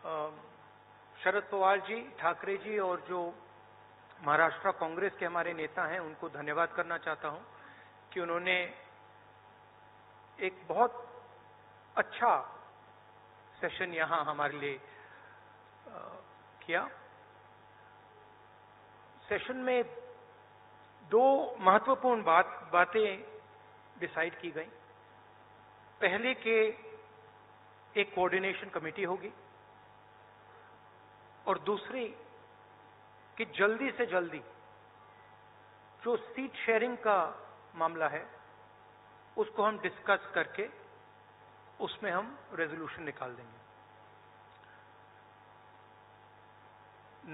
शरद पवार जी, ठाकरे जी और जो महाराष्ट्र कांग्रेस के हमारे नेता हैं उनको धन्यवाद करना चाहता हूं कि उन्होंने एक बहुत अच्छा सेशन यहां हमारे लिए किया। सेशन में दो महत्वपूर्ण बातें डिसाइड की गई। पहले के एक कोऑर्डिनेशन कमेटी होगी और दूसरी कि जल्दी से जल्दी जो सीट शेयरिंग का मामला है उसको हम डिस्कस करके उसमें हम रेजोल्यूशन निकाल देंगे।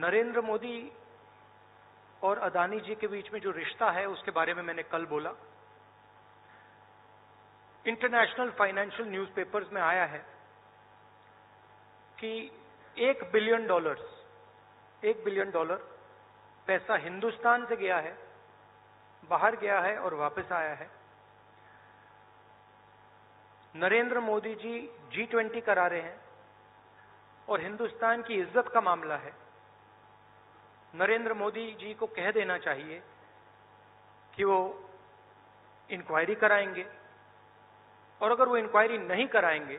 नरेंद्र मोदी और अदानी जी के बीच में जो रिश्ता है उसके बारे में मैंने कल बोला। इंटरनेशनल फाइनेंशियल न्यूज़पेपर्स में आया है कि $1 बिलियन पैसा हिंदुस्तान से गया है, बाहर गया है और वापस आया है। नरेंद्र मोदी जी G20 करा रहे हैं और हिंदुस्तान की इज्जत का मामला है। नरेंद्र मोदी जी को कह देना चाहिए कि वो इंक्वायरी कराएंगे और अगर वो इंक्वायरी नहीं कराएंगे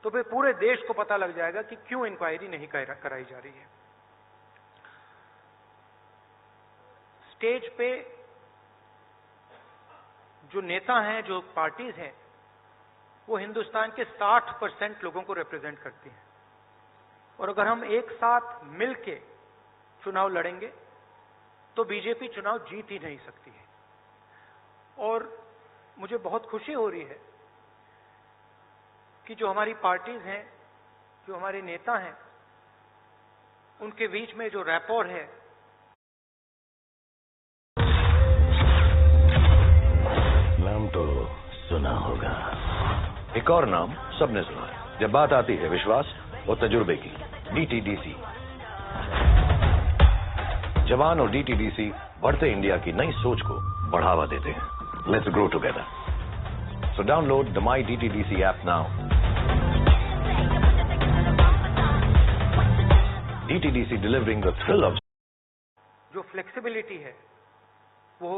तो फिर पूरे देश को पता लग जाएगा कि क्यों इंक्वायरी नहीं कराई जा रही है। स्टेज पे जो नेता हैं, जो पार्टीज हैं, वो हिंदुस्तान के 60% लोगों को रिप्रेजेंट करती हैं और अगर हम एक साथ मिलके चुनाव लड़ेंगे तो बीजेपी चुनाव जीत ही नहीं सकती है। और मुझे बहुत खुशी हो रही है कि जो हमारी पार्टीज हैं, जो हमारे नेता हैं, उनके बीच में जो रैपोर है। नाम तो सुना होगा, एक और नाम सबने सुना है जब बात आती है विश्वास और तजुर्बे की, डीटीडीसी। जवान और डीटीडीसी बढ़ते इंडिया की नई सोच को बढ़ावा देते हैं। Let's grow together. So download the My DTDC app now. DTDC delivering the thrill of. जो फ्लेक्सिबिलिटी है वो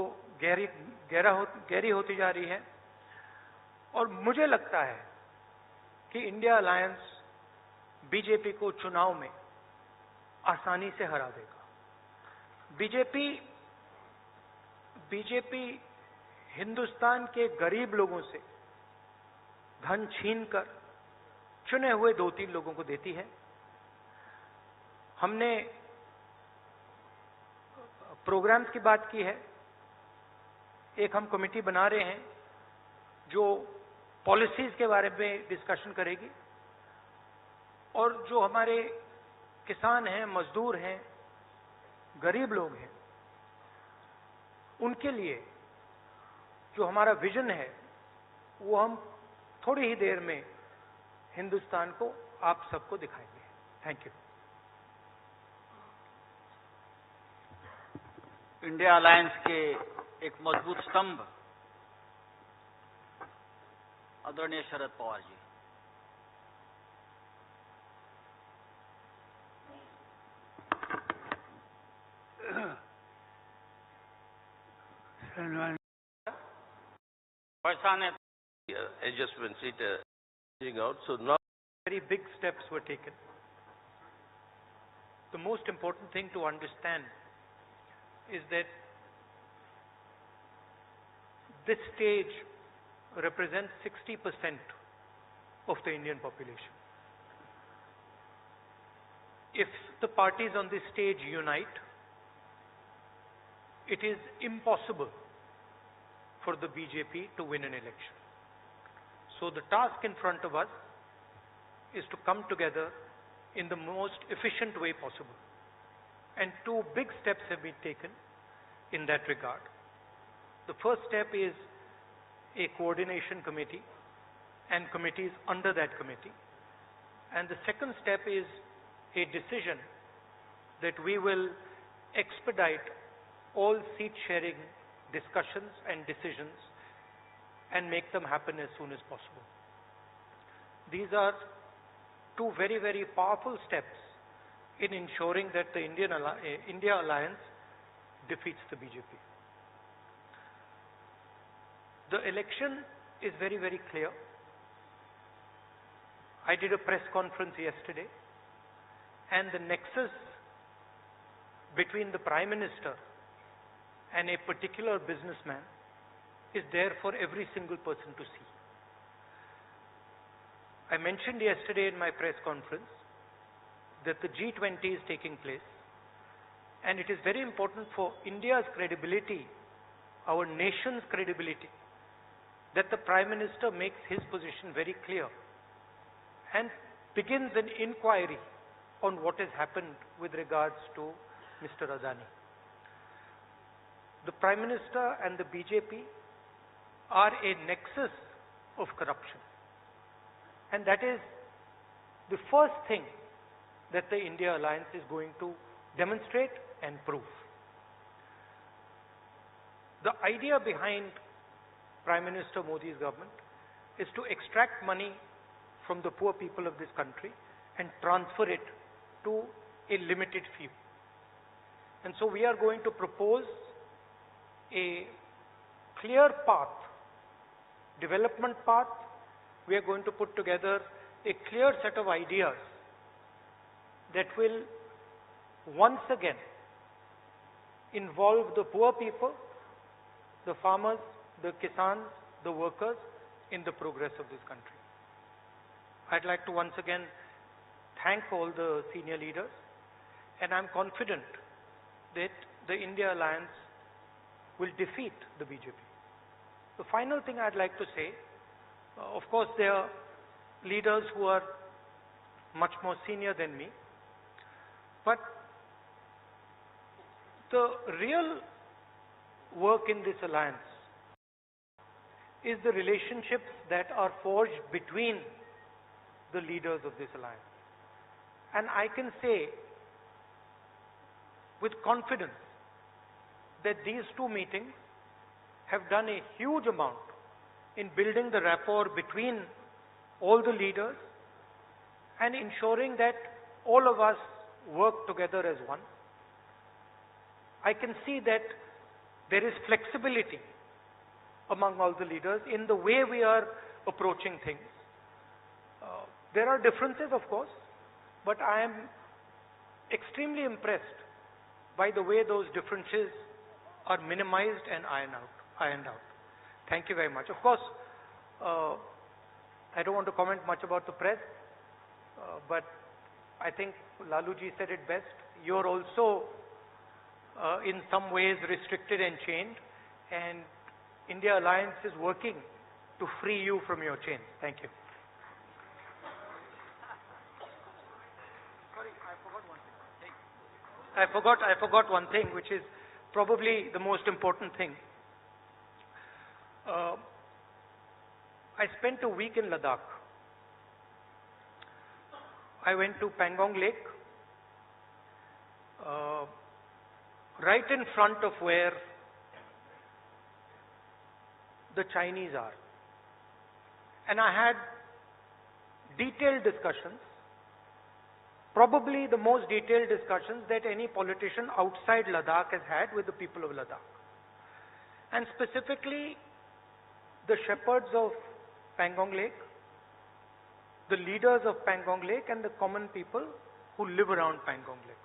गहरी होती जा रही है और मुझे लगता है कि इंडिया अलायंस बीजेपी को चुनाव में आसानी से हरा देगा। बीजेपी हिंदुस्तान के गरीब लोगों से धन छीनकर चुने हुए 2-3 लोगों को देती है। हमने प्रोग्राम्स की बात की है। एक हम कमेटी बना रहे हैं जो पॉलिसीज के बारे में डिस्कशन करेगी और जो हमारे किसान हैं, मजदूर हैं, गरीब लोग हैं, उनके लिए जो हमारा विजन है वो हम थोड़ी ही देर में हिंदुस्तान को, आप सबको दिखाएंगे। Thank you. इंडिया अलायंस के एक मजबूत स्तंभ आदरणीय Sharad Pawar ji. adjustments out. So now very big steps were taken. The most important thing to understand is that this stage represents 60% of the Indian population. If the parties on this stage unite, it is impossible for the BJP to win an election. So the task in front of us is to come together in the most efficient way possible. And 2 big steps have been taken in that regard. The first step is a coordination committee and committees under that committee. And the second step is a decision that we will expedite all seat sharing discussions and decisions and make them happen as soon as possible. These are two very, very powerful steps in ensuring that the India alliance defeats the BJP. The election is very, very clear. I did a press conference yesterday, and the nexus between the Prime Minister and a particular businessman is there for every single person to see. I mentioned yesterday in my press conference that the G20 is taking place, and it is very important for India's credibility, our nation's credibility, that the Prime Minister makes his position very clear and begins an inquiry on what has happened with regards to Mr. Adani. The Prime Minister and the BJP are a nexus of corruption. And that is the first thing that the India alliance is going to demonstrate and prove. The idea behind Prime Minister Modi's government is to extract money from the poor people of this country and transfer it to a limited few. And so we are going to propose a clear path, development path. We are going to put together a clear set of ideas that will once again involve the poor people, the farmers, the kisans, the workers in the progress of this country. I'd like to once again thank all the senior leaders, and I'm confident that the India alliance will defeat the BJP. The final thing I'd like to say, of course there are leaders who are much more senior than me, but the real work in this alliance is the relationships that are forged between the leaders of this alliance. And I can say with confidence that these two meetings have done a huge amount in building the rapport between all the leaders and ensuring that all of us work together as one. I can see that there is flexibility among all the leaders in the way we are approaching things. There are differences, of course, but I am extremely impressed by the way those differences are minimized and ironed out. Thank you very much. Of course, I don't want to comment much about the press, but I think Laluji said it best. You're also in some ways restricted and chained, and India Alliance is working to free you from your chains. Thank you. Sorry, I forgot one thing, which is probably the most important thing. I spent a week in Ladakh. I went to Pangong Lake, right in front of where the Chinese are. And I had detailed discussions, probably the most detailed discussions that any politician outside Ladakh has had with the people of Ladakh. And specifically, the shepherds of Pangong Lake, the leaders of Pangong Lake, and the common people who live around Pangong Lake.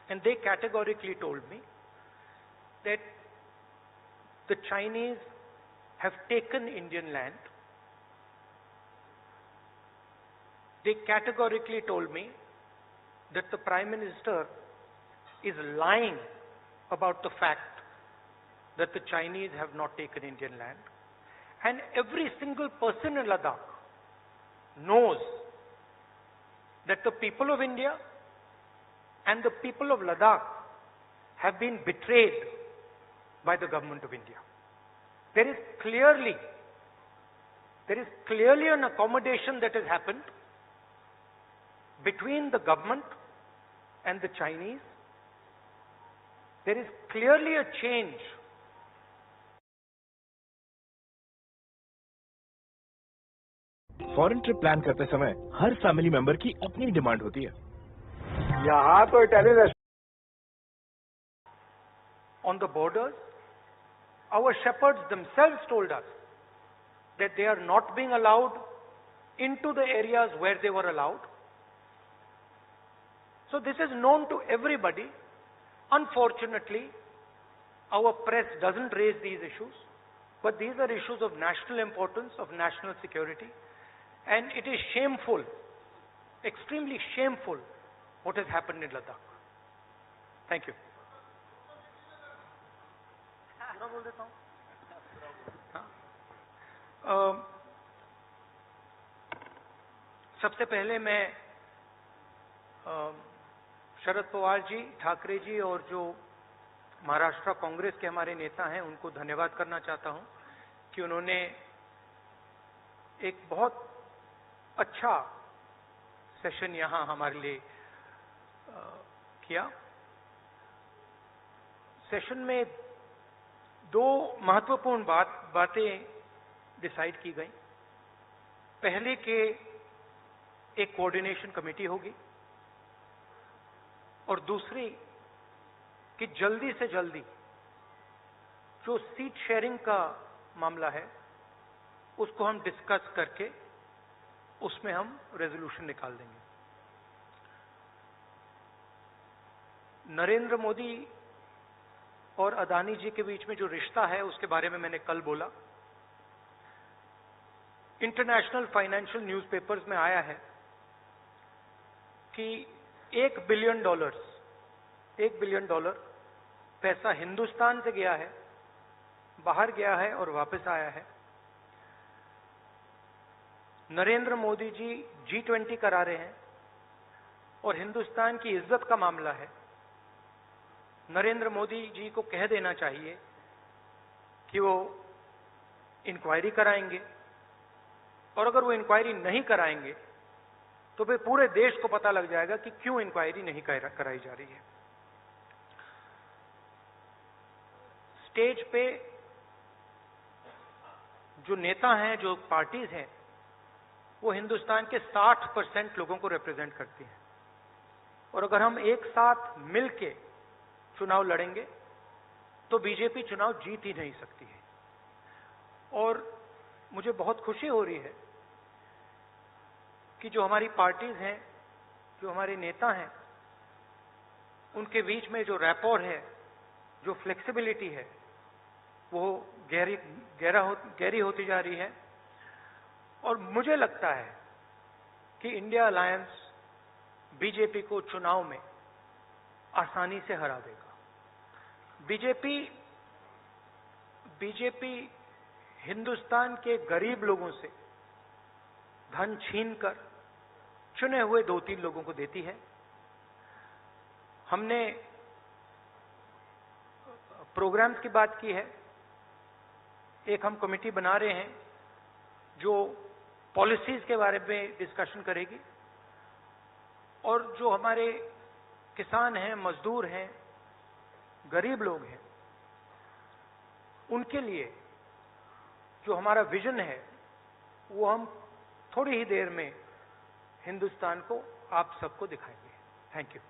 And they categorically told me that the Chinese have taken Indian land. They categorically told me that the Prime Minister is lying about the fact that the Chinese have not taken Indian land. And every single person in Ladakh knows that the people of India and the people of Ladakh have been betrayed by the government of India. There is clearly an accommodation that has happened between the government and the Chinese. There is clearly a change foreign trip plan करते समय हर family member की अपनी demand होती है। यहाँ तो Italian On the borders, our shepherds themselves told us that they are not being allowed into the areas where they were allowed. So this is known to everybody. Unfortunately, our press doesn't raise these issues, but these are issues of national importance, of national security, and it is shameful, extremely shameful, what has happened in Ladakh. Thank you. सबसे पहले मैं शरद पवार जी, ठाकरे जी और जो महाराष्ट्र कांग्रेस के हमारे नेता हैं उनको धन्यवाद करना चाहता हूं कि उन्होंने एक बहुत अच्छा सेशन यहां हमारे लिए किया। सेशन में दो महत्वपूर्ण बातें डिसाइड की गई। पहले के एक कोऑर्डिनेशन कमेटी होगी और दूसरी कि जल्दी से जल्दी जो सीट शेयरिंग का मामला है उसको हम डिस्कस करके उसमें हम रेजोल्यूशन निकाल देंगे। नरेंद्र मोदी और अदानी जी के बीच में जो रिश्ता है उसके बारे में मैंने कल बोला। इंटरनेशनल फाइनेंशियल न्यूज़पेपर्स में आया है कि $1 बिलियन पैसा हिंदुस्तान से गया है, बाहर गया है और वापस आया है। नरेंद्र मोदी जी G20 करा रहे हैं और हिंदुस्तान की इज्जत का मामला है। नरेंद्र मोदी जी को कह देना चाहिए कि वो इंक्वायरी कराएंगे, और अगर वो इंक्वायरी नहीं कराएंगे तो फिर पूरे देश को पता लग जाएगा कि क्यों इंक्वायरी नहीं कराई जा रही है। स्टेज पे जो नेता हैं, जो पार्टीज हैं, वो हिंदुस्तान के 60% लोगों को रिप्रेजेंट करती हैं, और अगर हम एक साथ मिलके चुनाव लड़ेंगे तो बीजेपी चुनाव जीत ही नहीं सकती है। और मुझे बहुत खुशी हो रही है कि जो हमारी पार्टीज हैं, जो हमारे नेता हैं, उनके बीच में जो रैपोर है, जो फ्लेक्सिबिलिटी है, वो गहरी होती जा रही है। और मुझे लगता है कि इंडिया अलायंस बीजेपी को चुनाव में आसानी से हरा देगा। बीजेपी हिंदुस्तान के गरीब लोगों से धन छीनकर चुने हुए 2-3 लोगों को देती है। हमने प्रोग्राम्स की बात की है। एक हम कमेटी बना रहे हैं जो पॉलिसीज के बारे में डिस्कशन करेगी, और जो हमारे किसान हैं, मजदूर हैं, गरीब लोग हैं, उनके लिए जो हमारा विजन है वो हम थोड़ी ही देर में हिंदुस्तान को, आप सबको दिखाएंगे। Thank you.